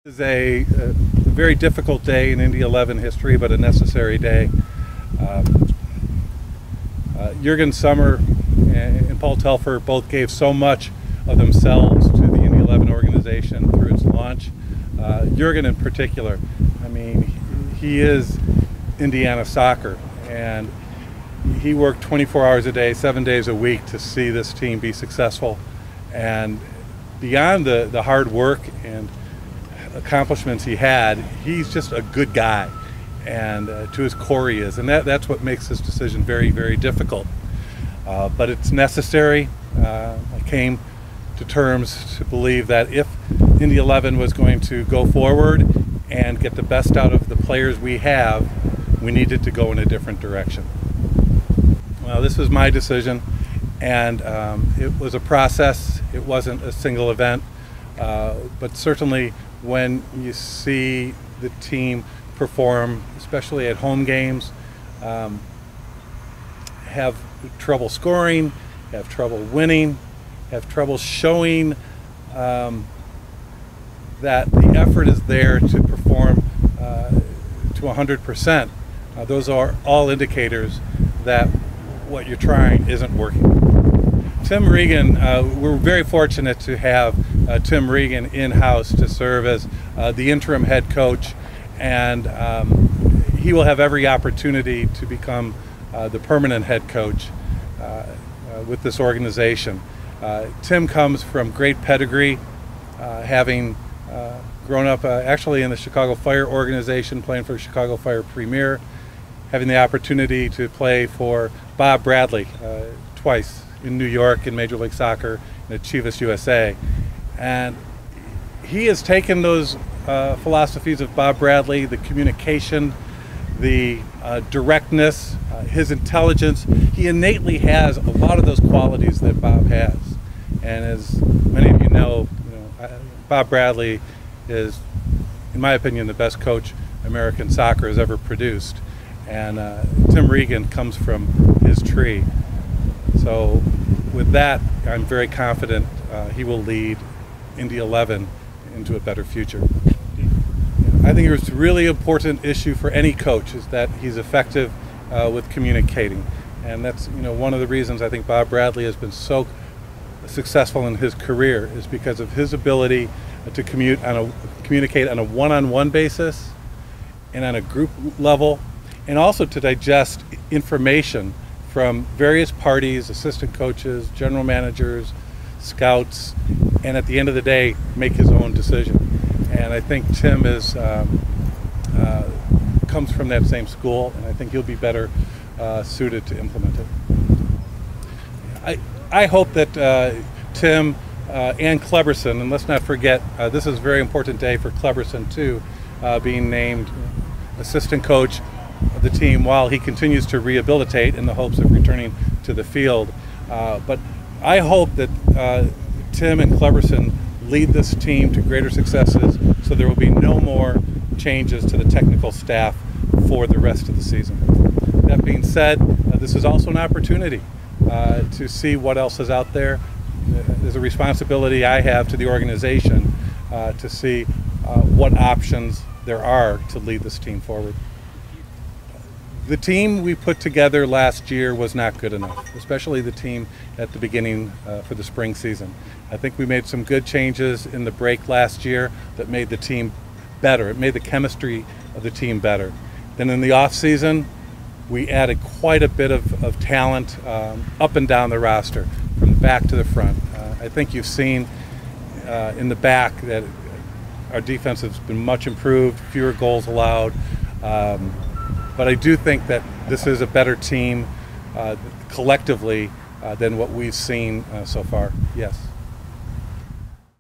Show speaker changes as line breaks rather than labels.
It is a very difficult day in Indy 11 history, but a necessary day. Jürgen Sommer and Paul Telfer both gave so much of themselves to the Indy 11 organization through its launch. Jürgen in particular, I mean, he is Indiana soccer, and he worked 24 hours a day, 7 days a week to see this team be successful. And beyond the hard work and accomplishments he had, he's just a good guy, and to his core he is, and that's what makes this decision very, very difficult. But it's necessary. I came to terms to believe that if Indy 11 was going to go forward and get the best out of the players we have, we needed to go in a different direction. Well, this was my decision, and it was a process. It wasn't a single event, but certainly when you see the team perform, especially at home games, have trouble scoring, have trouble winning, have trouble showing that the effort is there to perform to 100%. Those are all indicators that what you're trying isn't working. Tim Regan, we're very fortunate to have Tim Regan in-house to serve as the interim head coach, and he will have every opportunity to become the permanent head coach with this organization. Tim comes from great pedigree, having grown up actually in the Chicago Fire organization, playing for Chicago Fire Premier, having the opportunity to play for Bob Bradley twice in New York in Major League Soccer and at Chivas USA. And he has taken those philosophies of Bob Bradley, the communication, the directness, his intelligence. He innately has a lot of those qualities that Bob has. And as many of you know, Bob Bradley is, in my opinion, the best coach American soccer has ever produced. And Tim Regan comes from his tree. So with that, I'm very confident he will lead Indy 11 into a better future. I think it's a really important issue for any coach is that he's effective with communicating. And that's one of the reasons I think Bob Bradley has been so successful in his career, is because of his ability to communicate on a one-on-one basis and on a group level, and also to digest information from various parties, assistant coaches, general managers, scouts, and at the end of the day, make his own decision. And I think Tim comes from that same school, and I think he'll be better suited to implement it. I hope that Tim and Cleberson, and let's not forget, this is a very important day for Cleberson too, being named assistant coach of the team while he continues to rehabilitate in the hopes of returning to the field. But I hope that Tim and Cleberson lead this team to greater successes, so there will be no more changes to the technical staff for the rest of the season. That being said, this is also an opportunity to see what else is out there. There's a responsibility I have to the organization to see what options there are to lead this team forward. The team we put together last year was not good enough, especially the team at the beginning for the spring season. I think we made some good changes in the break last year that made the team better. It made the chemistry of the team better. Then in the off season, we added quite a bit of talent up and down the roster, from the back to the front. I think you've seen in the back that our defense has been much improved, fewer goals allowed. But I do think that this is a better team collectively than what we've seen so far. Yes.